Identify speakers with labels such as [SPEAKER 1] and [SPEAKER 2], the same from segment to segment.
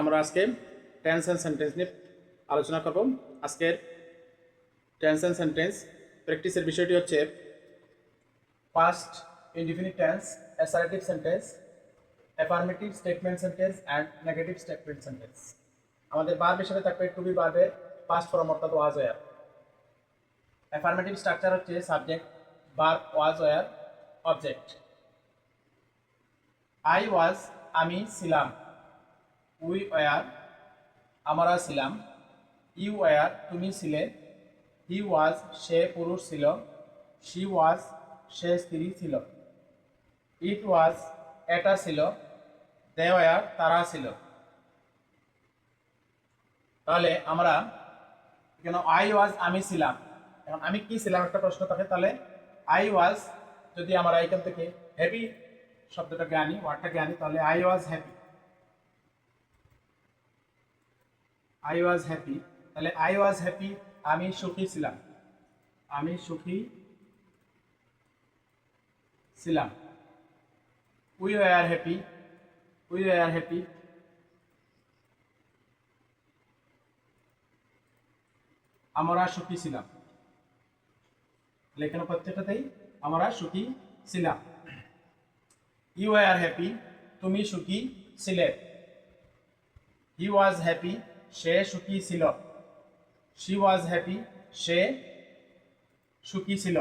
[SPEAKER 1] আমরা আজকে tense and sentence নিয়ে আলোচনা করব। আজকের টেন্স এন্ড সেন্টেন্স প্র্যাকটিসের বিষয়টি হচ্ছে past indefinite tense, assertive sentence, affirmative statement sentence and negative statement sentence. আমাদের ভার্বের সাথে থাকবে টু বি ভার্বের পাস্ট ফর্ম অর্থাৎ ওয়াজ ওয়্যার। অ্যাফার্মেটিভ স্ট্রাকচার হচ্ছে subject, verb, was wire, object. I was আমি ছিলাম, উই ওয়্যার আমরা ছিলাম, ইউ ওয়্যার তুমি ছিলে, হি ওয়াজ সে পুরুষ ছিল, শি ওয়াজ সে স্ত্রী ছিল, ইট ওয়াজ এটা ছিল, দে ওয়্যার তারা ছিল। তাহলে আমরা কেন আই ওয়াজ আমি ছিলাম, এখন আমি কি ছিলাম একটা প্রশ্ন থাকে। তাহলে আই ওয়াজ যদি আমরা এখান থেকে হ্যাপি শব্দটাকে আনি, ওয়ার্ডটাকে আনি, তাহলে I was happy, I was happy. তাহলে আই ওয়াজ হ্যাপি আমি সুখী ছিলাম, আমি সুখী ছিলাম। We were happy, we were happy আমরা সুখী ছিলাম। এখানে প্রত্যেকটাতেই আমরা সুখী ছিলাম। ইউ ওয়্যার হ্যাপি তুমি সুখী ছিলে, হি ওয়াজ হ্যাপি সে সুখী ছিল, শি ওয়াজ হ্যাপি সে সুখী ছিল।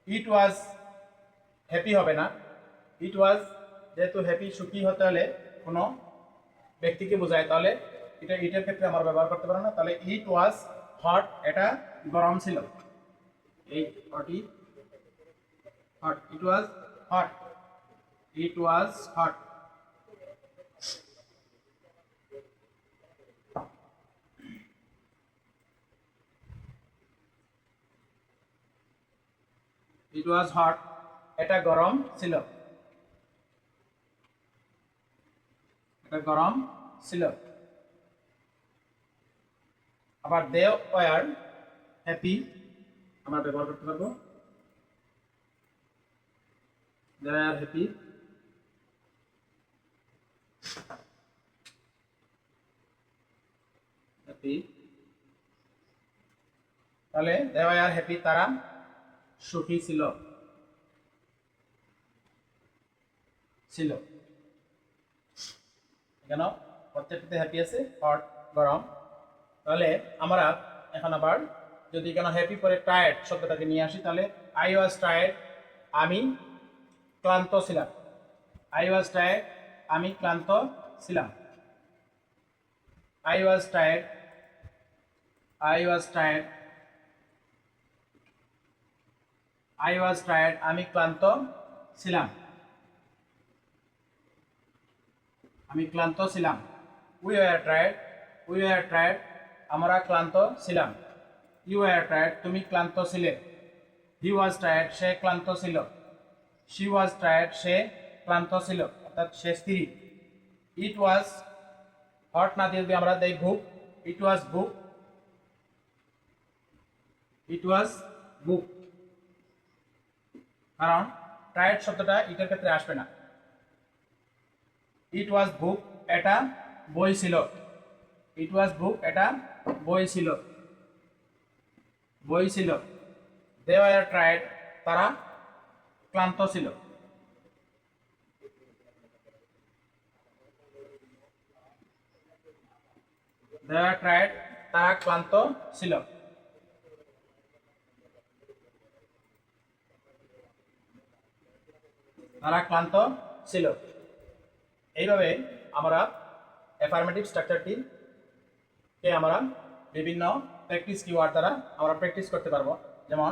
[SPEAKER 1] ইট ওয়াজ হ্যাপি হবে না, ইট ওয়াজ যেহেতু হ্যাপি সুখী হতে হলে কোনো ব্যক্তিকে বোঝায়, তাহলে এটা ইটের ক্ষেত্রে আমরা ব্যবহার করতে পারবো না। তাহলে ইট ওয়াজ হট এটা গরম ছিল, এই হটই হট, ইট ওয়াজ হট, ইট ওয়াজ হট। ইট ওয়াজ হট এটা গরম ছিল, এটা গরম ছিল। আবার দে ওয়্যার হ্যাপি আমরা ব্যবহার করতে পারবো, দে ওয়্যার হ্যাপি হ্যাপি। তাহলে দে ওয়্যার হ্যাপি তারা সুখী ছিল, ছিল। এখানে প্রত্যেকটাতে হ্যাপি আছে, হট গরম। তাহলে আমরা এখন আবার যদি কেন হ্যাপি পরে টায়ার্ড শব্দটাকে নিয়ে আসি, তাহলে আই ওয়াজ টায়ার্ড আমি ক্লান্ত ছিলাম, আই ওয়াজ টায়ার্ড আমি ক্লান্ত ছিলাম। I was tired, I was tired, I was tired আমি ক্লান্ত ছিলাম, আমি ক্লান্ত ছিলাম। We were tired, we were tired আমরা ক্লান্ত ছিলাম। ইউ ওয়্যার টায়ার্ড তুমি ক্লান্ত ছিলে, হি ওয়াজ টায়ার্ড সে ক্লান্ত ছিল, শি ওয়াজ টায়ার্ড সে ক্লান্ত ছিল অর্থাৎ সে স্ত্রী। ইট ওয়াজ হট না দিয়ে যদি আমরা দেই বুক, ইট ওয়াজ বুক, ইট ওয়াজ বুক, কারণ টায়ার্ড শব্দটা ইটের ক্ষেত্রে আসবে না। ইট ওয়াজ বুক এটা বই ছিল, ইট ওয়াজ বুক এটা বই ছিল, বই ছিল। দে ওয়্যার টায়ার্ড তারা ক্লান্ত ছিল, দে ওয়্যার টায়ার্ড তারা ক্লান্ত ছিল, তারা ক্লান্ত ছিল। এইভাবে আমরা অ্যাফার্মেটিভ স্ট্রাকচারটিকে আমরা বিভিন্ন প্র্যাকটিস কিওয়ার্ড দ্বারা আমরা প্র্যাকটিস করতে পারবো। যেমন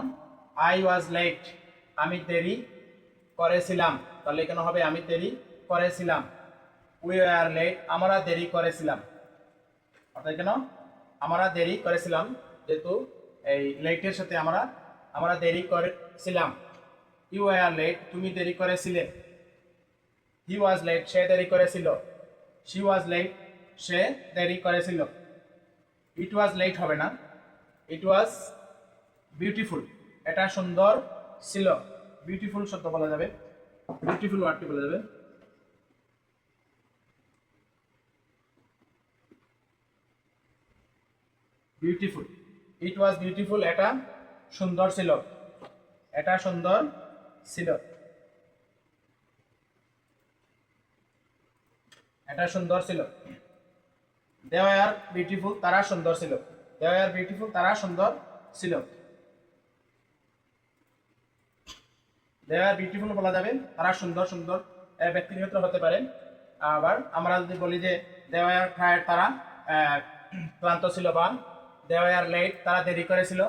[SPEAKER 1] আই ওয়াজ লেট আমি দেরি করেছিলাম, তাহলে এখানে হবে আমি দেরি করেছিলাম। উই ওয়্যার লেট আমরা দেরি করেছিলাম, অর্থাৎ কেন আমরা দেরি করেছিলাম, যেহেতু এই লেটের সাথে আমরা দেরি করেছিলাম। ইউ ওয়্যার লেট তুমি দেরি করেছিলে, হি ওয়াজ লেট সে দেরি করেছিল, শি ওয়াজ লেট সে দেরি করেছিল। ইট ওয়াজ লেট হবে না, ইট ওয়াজ বিউটিফুল এটা সুন্দর ছিল, বিউটিফুল শব্দ বলা যাবে, বিউটিফুল ওয়ার্ডটি বলা যাবে। বিউটিফুল। ইট ওয়াজ বিউটিফুল, এটা সুন্দর ছিল, এটা সুন্দর ছিল, এটা সুন্দর ছিল। দে ওয়ার বিউটিফুল, তারা সুন্দর ছিল, দে ওয়ার বিউটিফুল, তারা সুন্দর ছিল। দে আর বিউটিফুল বলা যাবে, তারা সুন্দর সুন্দর ব্যক্তির ক্ষেত্রে হতে পারে। আবার আমরা যদি বলি যে দে ওয়ার টায়ার্ড, তারা ক্লান্ত ছিল, বা দে ওয়ার লেট, তারা দেরি করেছিল,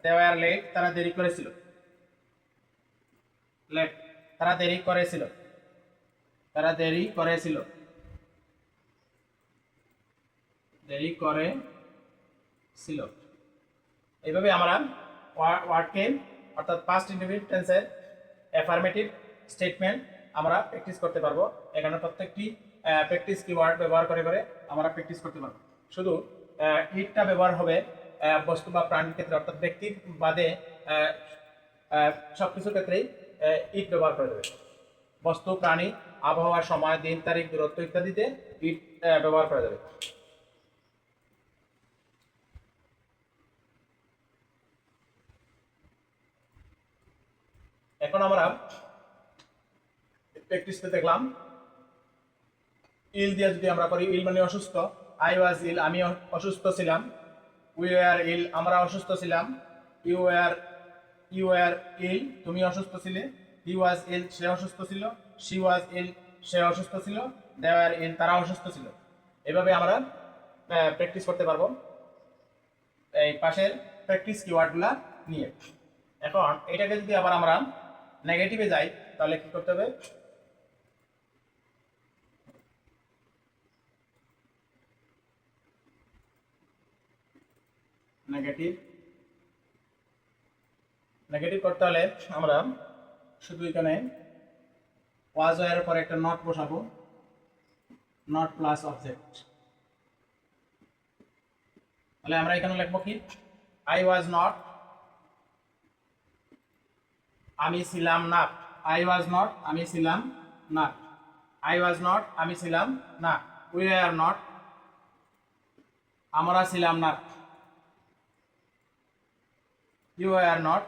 [SPEAKER 1] দে ওয়ার লেট, তারা দেরি করেছিল, লেট, তারা দেরি করেছিল, তারা দেরি করেছিল, দেরি করেছিল। এইভাবে আমরা ওয়ার্ডকে অর্থাৎ পাস্ট ইনডেফিনিট টেন্সের অ্যাফার্মেটিভ স্টেটমেন্ট আমরা প্র্যাকটিস করতে পারবো। এখানে প্রত্যেকটি প্র্যাকটিস কিওয়ার্ড ব্যবহার করে করে আমরা প্র্যাকটিস করতে পারবো। শুধু ইটটা ব্যবহার হবে বস্তু বা প্রাণীর ক্ষেত্রে, অর্থাৎ ব্যক্তি বাদে সব কিছুর ক্ষেত্রেই ইট ব্যবহার করে দেবে। বস্তু, প্রাণী, আবহাওয়া, সময়, দিন, তারিখ, দূরত্ব ইত্যাদিতে ইট ব্যবহার করা যাবে। এখন আমরা প্র্যাকটিসতে দেখলাম ইল দিয়ে যদি আমরা করি, ইল মানে অসুস্থ, আই ওয়াজ ইল, আমি অসুস্থ ছিলাম, উই ওয়ার ইল, আমরা অসুস্থ ছিলাম, ইউ ওয়ার ইল, তুমি অসুস্থ ছিলে, হি ওয়াজ ইল, সে অসুস্থ ছিল, শি ওয়াজ ইল, সে অসুস্থ ছিল, দে ওয়ার ইল, তারা অসুস্থ ছিল। এভাবে আমরা প্র্যাকটিস করতে পারবো এই পাশের প্র্যাকটিস কিওয়ার্ডগুলা নিয়ে। এখন এটাকে যদি আবার আমরা নেগেটিভে যাই, তাহলে কি করতে হবে? নেগেটিভ নেগেটিভ করতে হলে আমরা শুধু এখানে ওয়াজ এর পরে একটা নট বসাবো, নট প্লাস অবজেক্ট। তাহলে আমরা এখানে লিখবো কি, আই ওয়াজ নট, আমি ছিলাম না, আই ওয়াজ নট, আমি ছিলাম না, আই ওয়াজ নট, আমি ছিলাম না, উই আর নট, আমরা ছিলাম না, ইউ আর নট,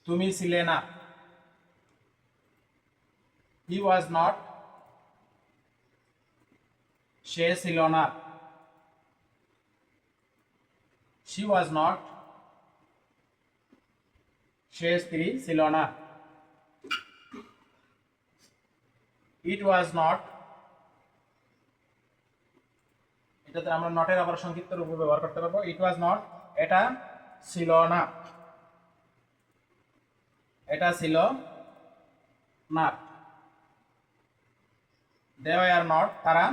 [SPEAKER 1] তুমি ছিলে না, হি ওয়াজ নট, সে ছিল না, শি ওয়াজ নট, সে স্ত্রী ছিল না, ইট ওয়াজ নট, এটাতে আমরা নটের আবার সংক্ষিপ্ত রূপ ব্যবহার করতে পারবো। ইট ওয়াজ নট, এটা ছিল না, এটা ছিল না, দে ওয়ার নট, তারা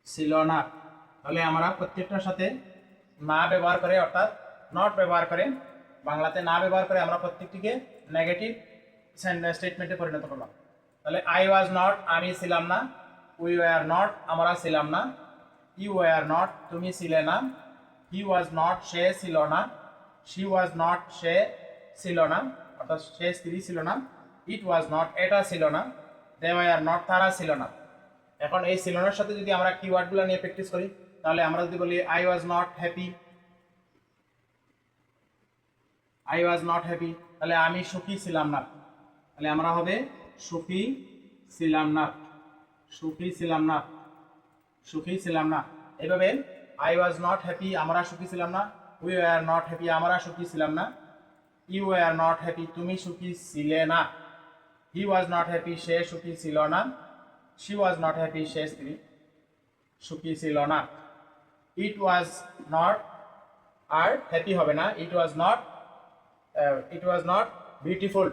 [SPEAKER 1] ছিল না। তাহলে আমরা প্রত্যেকটার সাথে না ব্যবহার করে, অর্থাৎ নট ব্যবহার করে, বাংলাতে না ব্যবহার করে আমরা প্রত্যেকটিকে নেগেটিভ স্টেটমেন্টে পরিণত করলাম। তাহলে আই ওয়াজ নট, আমি ছিলাম না, উই ওয়ার নট, আমরা ছিলাম না, ইউ ওয়ার নট, তুমি ছিলে না, হি ওয়াজ নট, সে ছিল না, শি ওয়াজ নট, সে ছিল না, অর্থাৎ সে স্ত্রী ছিল না, ইট ওয়াজ নট, এটা ছিল না, দে ওয়ার নট, তারা ছিল না। এখন এই ছিল নার সাথে যদি আমরা কিওয়ার্ডগুলো নিয়ে প্র্যাকটিস করি, তাহলে আমরা যদি বলি I was not happy, I was not happy, তাহলে আমি সুখী ছিলাম না, তাহলে আমরা হবে সুখী ছিলাম না, সুখী ছিলাম না, সুখী ছিলাম না। এইভাবে আই ওয়াজ নট হ্যাপি, আমরা সুখী ছিলাম না, উই ওয়ার নট হ্যাপি, আমরা সুখী ছিলাম না, ইউ ওয়ার নট হ্যাপি, তুমি সুখী ছিলে না, হি ওয়াজ নট হ্যাপি, সে সুখী ছিল না, শি ওয়াজ নট হ্যাপি, সে স্ত্রী সুখী ছিল না। ইট ওয়াজ নট, আর হ্যাপি হবে না, ইট ওয়াজ নট বিউটিফুল,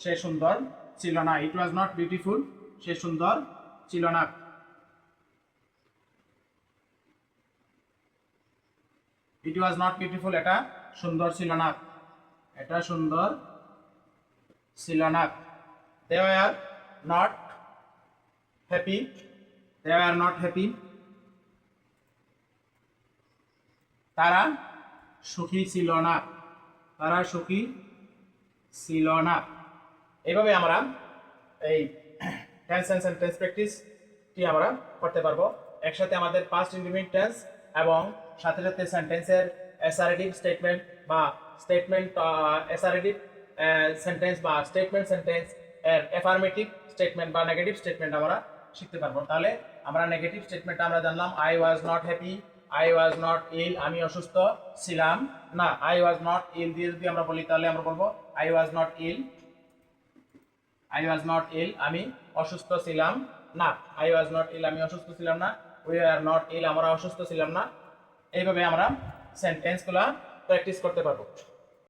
[SPEAKER 1] সে সুন্দর ছিল না, ইট ওয়াজ নট বিউটিফুল, সে সুন্দর ছিল না। ইট ওয়াজ নট বিউটিফুল, এটা সুন্দর ছিল না, এটা সুন্দর ছিল না। They were not happy, they were not happy, তারা সুখী ছিল না, তারা সুখী ছিল না। এইভাবে আমরা এই টেন্স এন্ড সেন্টেন্স প্র্যাকটিসটি আমরা করতে পারবো। একসাথে আমাদের পাস্ট ইনডিফিনিট টেন্স এবং সাথে সাথে সেন্টেন্সের অ্যাসারেটিভ স্টেটমেন্ট বা স্টেটমেন্ট অ্যাসারেটিভ সেন্টেন্স বা স্টেটমেন্ট সেন্টেন্স এর অ্যাফার্মেটিভ স্টেটমেন্ট বা নেগেটিভ স্টেটমেন্ট আমরা শিখতে পারবো। তাহলে আমরা নেগেটিভ স্টেটমেন্ট আমরা জানলাম I was not happy, I was not ill, আমি অসুস্থ ছিলাম না। আই ওয়াজ নট ইল দিয়ে যদি আমরা বলি তাহলে আমরা বলবো I was not ill, I was not ill, আমি অসুস্থ ছিলাম না। আই ওয়াজ নট ইল, আমি অসুস্থ ছিলাম না। উই আর নট ইল, আমরা অসুস্থ ছিলাম না। এইভাবে আমরা সেন্টেন্সগুলো প্র্যাকটিস করতে পারবো।